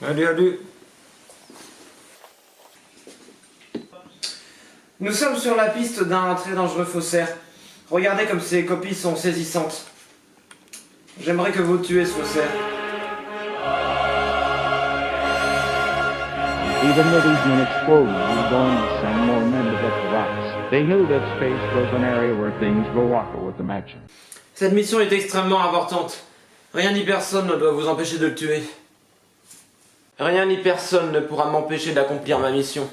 Allez. Nous sommes sur la piste d'un très dangereux faussaire. Regardez comme ces copies sont saisissantes. J'aimerais que vous tuiez ce faussaire. Even with these men exploding, we're going to send more men to get the rocks. They knew that space was an area where things were rocker with imagine. Cette mission est extrêmement importante. Rien ni personne ne doit vous empêcher de le tuer. Rien ni personne ne pourra m'empêcher d'accomplir ma mission.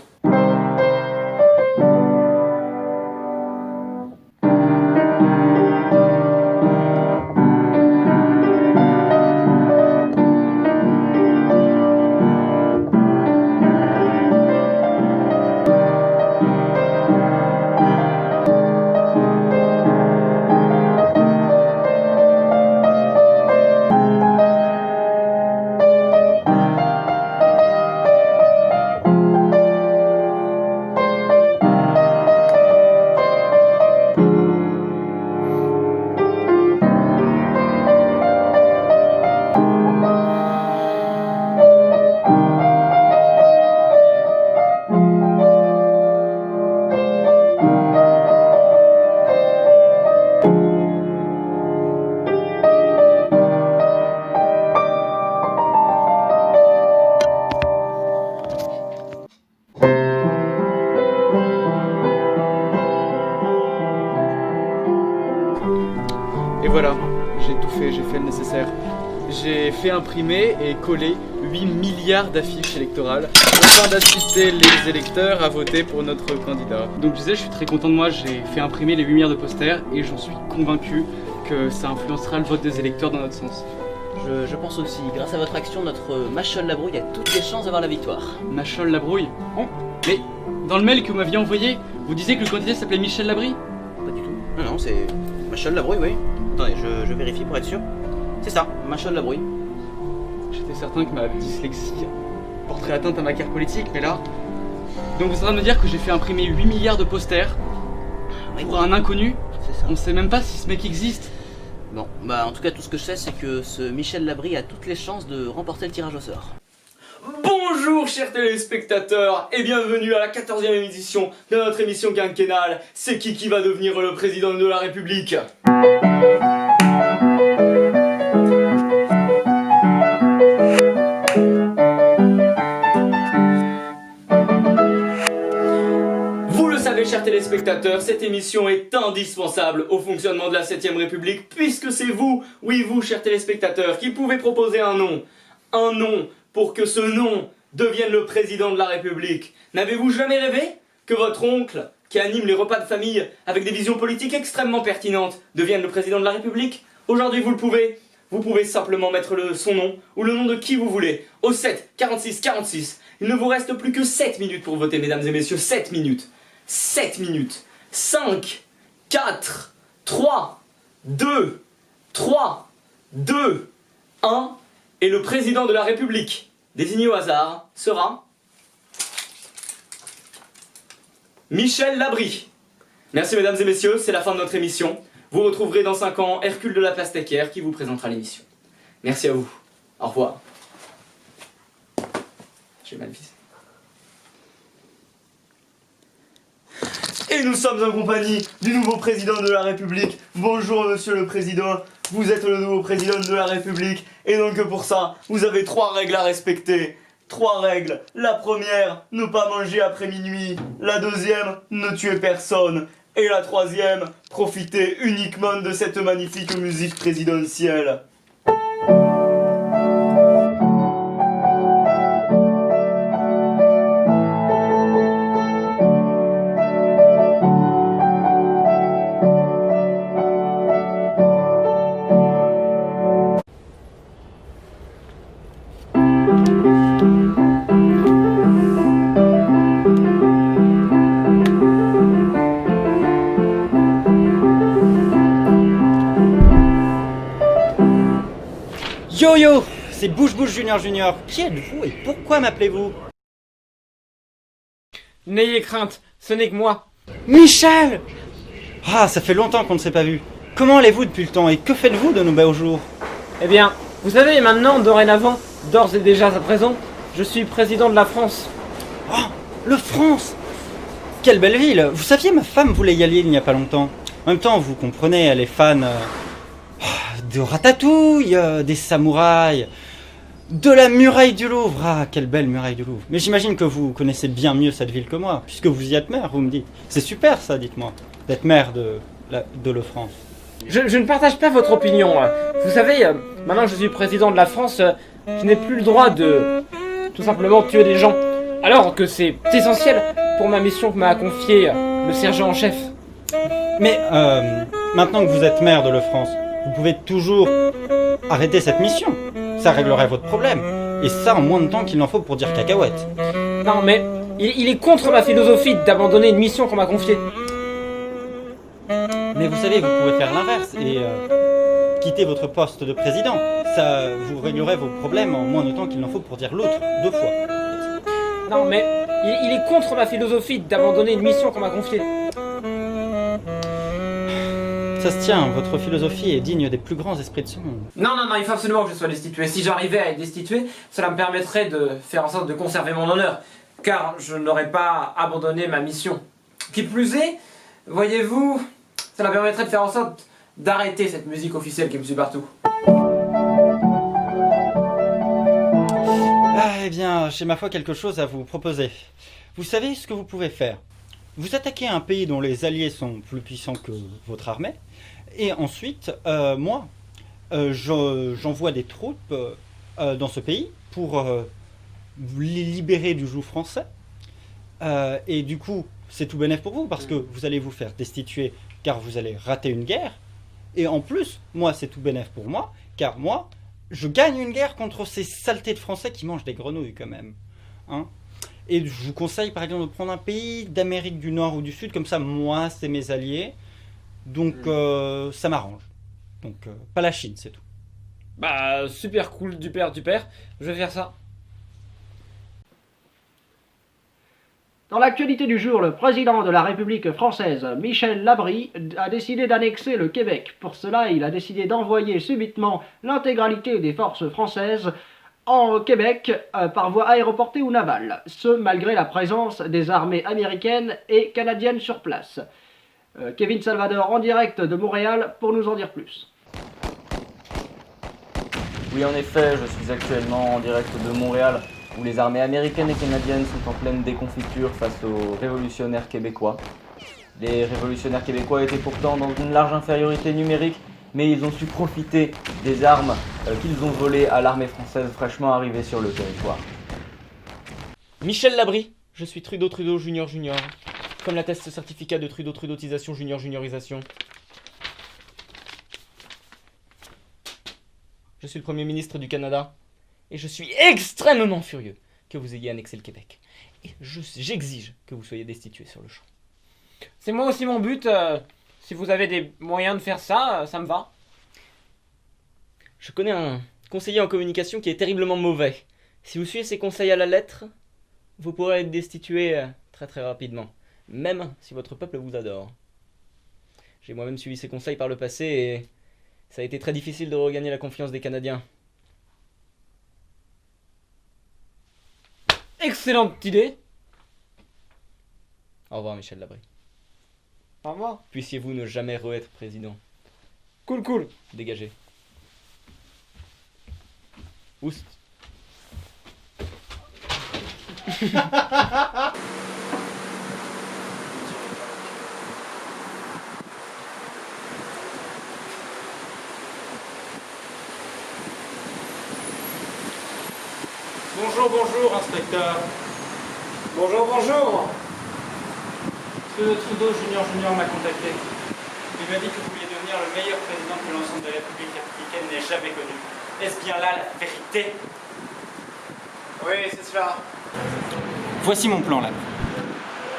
Et voilà, j'ai tout fait, j'ai fait le nécessaire. J'ai fait imprimer et coller 8 milliards d'affiches électorales afin d'assister les électeurs à voter pour notre candidat. Donc je disais, je suis très content de moi, j'ai fait imprimer les 8 milliards de posters et j'en suis convaincu que ça influencera le vote des électeurs dans notre sens. Je pense aussi, grâce à votre action, notre Machol Labrouille a toutes les chances d'avoir la victoire. Machol Labrouille? Oh, mais dans le mail que vous m'aviez envoyé, vous disiez que le candidat s'appelait Michel Labrie? Pas du tout. Non, c'est Machol Labrouille, oui. Attendez, je vérifie pour être sûr. C'est ça, Machol Labrouille. J'étais certain que ma dyslexie porterait atteinte à ma carrière politique, mais là... Donc vous êtes en train de me dire que j'ai fait imprimer 8 milliards de posters pour un inconnu? C'est ça. On sait même pas si ce mec existe. Bon, bah en tout cas tout ce que je sais c'est que ce Michel Labrie a toutes les chances de remporter le tirage au sort. Bonjour chers téléspectateurs et bienvenue à la 14e édition de notre émission quinquennale. C'est qui va devenir le président de la République? Vous le savez chers téléspectateurs, cette émission est indispensable au fonctionnement de la 7ème République puisque c'est vous, oui vous chers téléspectateurs, qui pouvez proposer un nom. Un nom pour que ce nom devienne le président de la République. N'avez-vous jamais rêvé que votre oncle, qui anime les repas de famille avec des visions politiques extrêmement pertinentes, devienne le président de la République? Aujourd'hui vous le pouvez. Vous pouvez simplement mettre son nom ou le nom de qui vous voulez au 7 46 46. Il ne vous reste plus que 7 minutes pour voter mesdames et messieurs, 7 minutes. 7 minutes. 5, 4, 3, 2, 1. Et le président de la République, désigné au hasard, sera Michel Labrie. Merci mesdames et messieurs, c'est la fin de notre émission. Vous retrouverez dans 5 ans Hercule de la Pastèquière qui vous présentera l'émission. Merci à vous. Au revoir. J'ai mal visé. Et nous sommes en compagnie du nouveau président de la République. Bonjour monsieur le président, vous êtes le nouveau président de la République. Et donc pour ça, vous avez 3 règles à respecter. 3 règles. La première, ne pas manger après minuit. La deuxième, ne tuer personne. Et la troisième, profiter uniquement de cette magnifique musique présidentielle. Yo yo, c'est Bouche Bouche Junior Junior. Qui êtes-vous et pourquoi m'appelez-vous? N'ayez crainte, ce n'est que moi. Michel! Ah, ça fait longtemps qu'on ne s'est pas vu. Comment allez-vous depuis le temps et que faites-vous de nos beaux jours? Eh bien, vous savez maintenant, dorénavant, d'ores et déjà à présent, Je suis président de la France. Oh, le France! Quelle belle ville! Vous saviez, ma femme voulait y aller il n'y a pas longtemps. En même temps, vous comprenez, elle est fan de Ratatouille, des samouraïs, de la muraille du Louvre. Ah, quelle belle muraille du Louvre. Mais j'imagine que vous connaissez bien mieux cette ville que moi, puisque vous y êtes maire, vous me dites. C'est super ça, dites-moi, d'être maire de le France. Je ne partage pas votre opinion. Vous savez, maintenant que je suis président de la France, je n'ai plus le droit de tout simplement tuer des gens. Alors que c'est essentiel pour ma mission que m'a confiée le sergent en chef. Mais maintenant que vous êtes maire de le France, vous pouvez toujours arrêter cette mission. Ça réglerait votre problème. Et ça en moins de temps qu'il n'en faut pour dire cacahuète. Non mais il est contre ma philosophie d'abandonner une mission qu'on m'a confiée. Mais vous savez, vous pouvez faire l'inverse et quitter votre poste de président. Ça vous réglerait vos problèmes en moins de temps qu'il n'en faut pour dire l'autre 2 fois. Non mais il est contre ma philosophie d'abandonner une mission qu'on m'a confiée. Ça se tient, votre philosophie est digne des plus grands esprits de ce monde. Non, il faut absolument que je sois destitué. Si j'arrivais à être destitué, cela me permettrait de faire en sorte de conserver mon honneur, car je n'aurais pas abandonné ma mission. Qui plus est, voyez-vous, cela permettrait de faire en sorte d'arrêter cette musique officielle qui me suit partout. Ah, eh bien, j'ai ma foi quelque chose à vous proposer. Vous savez ce que vous pouvez faire? Vous attaquez un pays dont les alliés sont plus puissants que votre armée, et ensuite, moi, j'envoie des troupes dans ce pays pour les libérer du joug français. Et du coup, c'est tout bénef pour vous, parce que vous allez vous faire destituer, car vous allez rater une guerre. Et en plus, moi, c'est tout bénef pour moi, car moi, je gagne une guerre contre ces saletés de Français qui mangent des grenouilles quand même. Hein? Et je vous conseille par exemple de prendre un pays d'Amérique du Nord ou du Sud, comme ça moi c'est mes alliés, donc ça m'arrange. Donc pas la Chine, c'est tout. Bah super cool, duper, je vais faire ça. Dans l'actualité du jour, le président de la République française, Michel Labry, a décidé d'annexer le Québec. Pour cela, il a décidé d'envoyer subitement l'intégralité des forces françaises en Québec par voie aéroportée ou navale, ce malgré la présence des armées américaines et canadiennes sur place. Kevin Salvador en direct de Montréal pour nous en dire plus. Oui, en effet, je suis actuellement en direct de Montréal, où les armées américaines et canadiennes sont en pleine déconfiture face aux révolutionnaires québécois. Les révolutionnaires québécois étaient pourtant dans une large infériorité numérique, mais ils ont su profiter des armes qu'ils ont volées à l'armée française fraîchement arrivée sur le territoire. Michel Labry, je suis Trudeau Junior, comme l'atteste ce certificat de Trudeautisation juniorisation. Je suis le Premier ministre du Canada, et je suis extrêmement furieux que vous ayez annexé le Québec. Et j'exige que vous soyez destitué sur le champ. C'est moi aussi mon but, si vous avez des moyens de faire ça, ça me va. Je connais un conseiller en communication qui est terriblement mauvais. Si vous suivez ses conseils à la lettre, vous pourrez être destitué très très rapidement, même si votre peuple vous adore. J'ai moi-même suivi ses conseils par le passé et ça a été très difficile de regagner la confiance des Canadiens. Excellente idée. Au revoir Michel Labry. Au revoir. Puissiez-vous ne jamais re-être président. Cool. Dégagez. Oust. Bonjour, inspecteur. Bonjour. Monsieur Trudeau Junior m'a contacté. Il m'a dit que vous vouliez devenir le meilleur président que l'ensemble de la République républicaine n'ait jamais connu. Est-ce bien là la vérité? Oui, c'est cela. Voici mon plan là.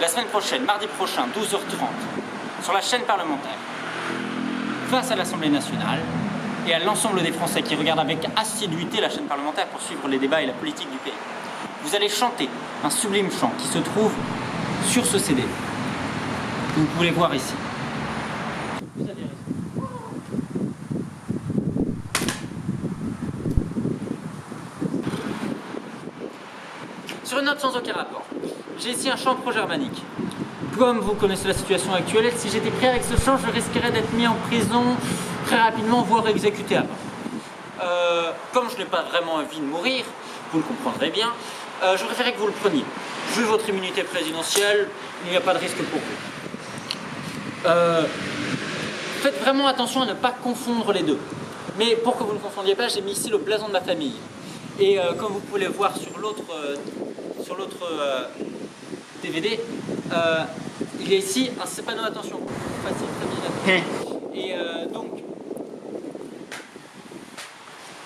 La semaine prochaine, mardi prochain, 12h30, sur la chaîne parlementaire, face à l'Assemblée nationale et à l'ensemble des Français qui regardent avec assiduité la chaîne parlementaire pour suivre les débats et la politique du pays, vous allez chanter un sublime chant qui se trouve sur ce CD, que vous pouvez voir ici. Vous allez Sur une note sans aucun rapport, j'ai ici un champ pro-germanique. Comme vous connaissez la situation actuelle, si j'étais pris avec ce champ, je risquerais d'être mis en prison très rapidement, voire exécuté à mort. Comme je n'ai pas vraiment envie de mourir, vous le comprendrez bien, je préférais que vous le preniez. Vu votre immunité présidentielle, il n'y a pas de risque pour vous. Faites vraiment attention à ne pas confondre les deux. Mais pour que vous ne confondiez pas, j'ai mis ici le blason de ma famille. Et comme vous pouvez le voir sur l'autre DVD, il y a ici un panneau attention. Facile, très bien. Et donc,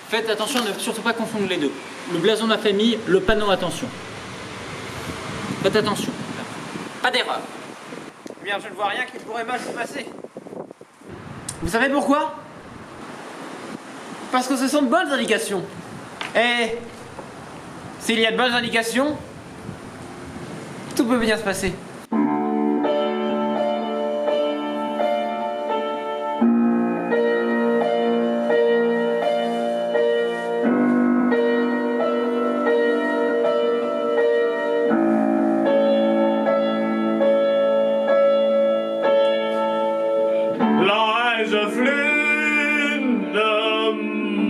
faites attention à ne surtout pas confondre les deux. Le blason de ma famille, le panneau attention. Faites attention. Pas d'erreur. Bien, je ne vois rien qui pourrait mal se passer. Vous savez pourquoi? Parce que ce sont de bonnes indications. Et s'il y a de bonnes indications, tout peut bien se passer. Leise fließende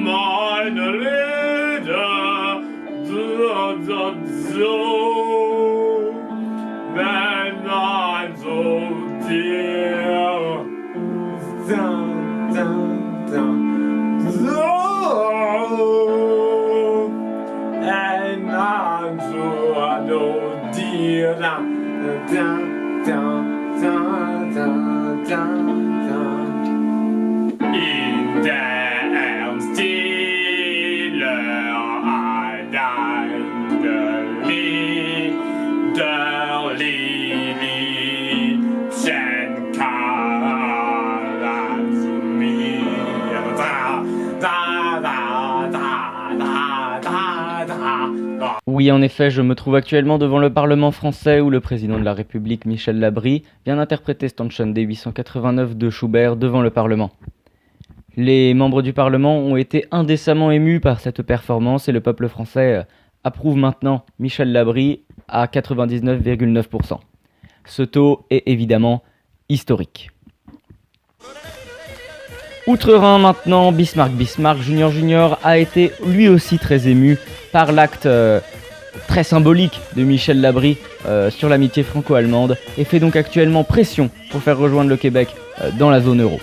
meine Lieder, so, wenn ein so dir, so, ein so dir, in der Stille der Lili Oui, en effet, je me trouve actuellement devant le Parlement français où le président de la République, Michel Labry, vient d'interpréter Stanton D889 de Schubert devant le Parlement. Les membres du Parlement ont été indécemment émus par cette performance et le peuple français approuve maintenant Michel Labry à 99,9%. Ce taux est évidemment historique. Outre-Rhin maintenant, Bismarck Junior a été lui aussi très ému par l'acte très symbolique de Michel Labry sur l'amitié franco-allemande et fait donc actuellement pression pour faire rejoindre le Québec dans la zone euro.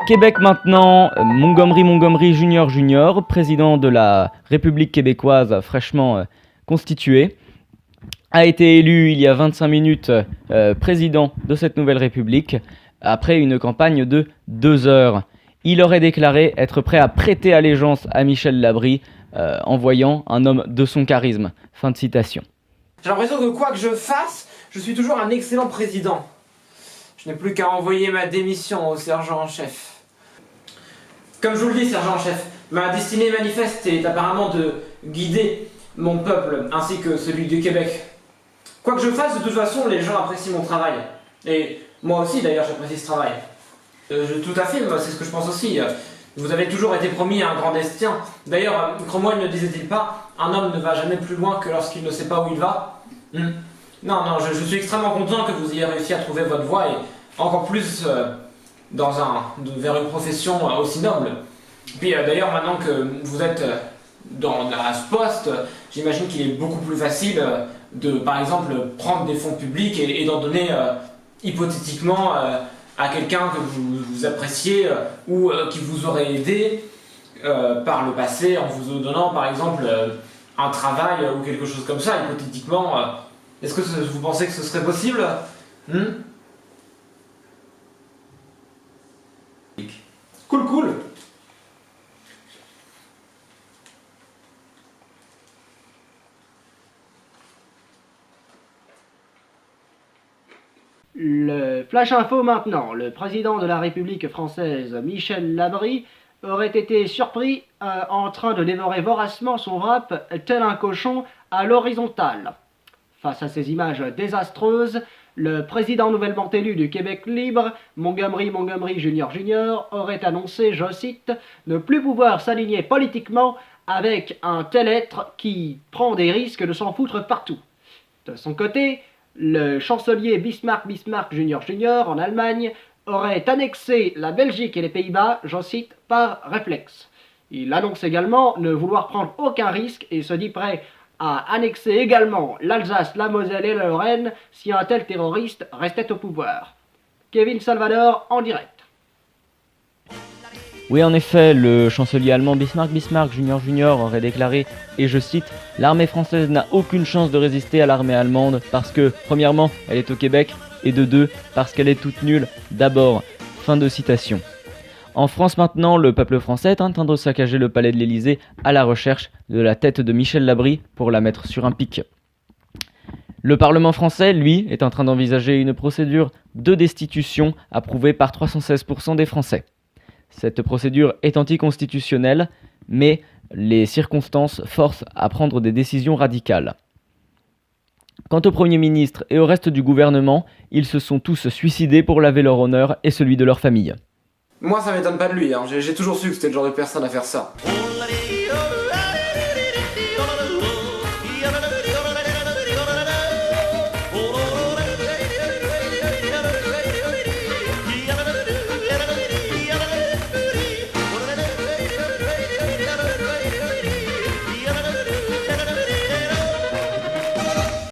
Québec maintenant, Montgomery Junior, président de la République québécoise fraîchement constituée, a été élu il y a 25 minutes président de cette nouvelle République après une campagne de 2 heures. Il aurait déclaré être prêt à prêter allégeance à Michel Labry en voyant un homme de son charisme. Fin de citation. J'ai l'impression que quoi que je fasse, je suis toujours un excellent président. Je n'ai plus qu'à envoyer ma démission au sergent en chef. Comme je vous le dis, sergent en chef, ma destinée manifeste est apparemment de guider mon peuple ainsi que celui du Québec. Quoi que je fasse, de toute façon, les gens apprécient mon travail. Et moi aussi, d'ailleurs, j'apprécie ce travail. Tout à fait, c'est ce que je pense aussi. Vous avez toujours été promis à un grand destin. D'ailleurs, Cromwell ne disait-il pas « Un homme ne va jamais plus loin que lorsqu'il ne sait pas où il va ». Non, je suis extrêmement content que vous ayez réussi à trouver votre voie et encore plus vers une profession aussi noble. Puis d'ailleurs, maintenant que vous êtes à ce poste, j'imagine qu'il est beaucoup plus facile de, par exemple, prendre des fonds publics et d'en donner hypothétiquement à quelqu'un que vous appréciez ou qui vous aurait aidé par le passé en vous donnant, par exemple, un travail ou quelque chose comme ça, hypothétiquement. Est-ce que vous pensez que ce serait possible? Cool. Le Flash Info maintenant. Le président de la République française, Michel Labry, aurait été surpris en train de dévorer voracement son wrap tel un cochon à l'horizontale. Face à ces images désastreuses, le président nouvellement élu du Québec libre, Montgomery Junior, aurait annoncé, je cite, ne plus pouvoir s'aligner politiquement avec un tel être qui prend des risques de s'en foutre partout. De son côté, le chancelier Bismarck Jr. en Allemagne aurait annexé la Belgique et les Pays-Bas, j'en cite, par réflexe. Il annonce également ne vouloir prendre aucun risque et se dit prêt à annexer également l'Alsace, la Moselle et la Lorraine si un tel terroriste restait au pouvoir. Kevin Salvador en direct. Oui, en effet, le chancelier allemand Bismarck Jr. aurait déclaré, et je cite, « L'armée française n'a aucune chance de résister à l'armée allemande parce que, premièrement, elle est au Québec, et de deux, parce qu'elle est toute nulle, d'abord. » Fin de citation. En France maintenant, le peuple français est en train de saccager le palais de l'Élysée à la recherche de la tête de Michel Labry pour la mettre sur un pic. Le Parlement français, lui, est en train d'envisager une procédure de destitution approuvée par 316% des Français. Cette procédure est anticonstitutionnelle, mais les circonstances forcent à prendre des décisions radicales. Quant au Premier ministre et au reste du gouvernement, ils se sont tous suicidés pour laver leur honneur et celui de leur famille. Moi, ça m'étonne pas de lui, hein. J'ai toujours su que c'était le genre de personne à faire ça. Oh, la vie,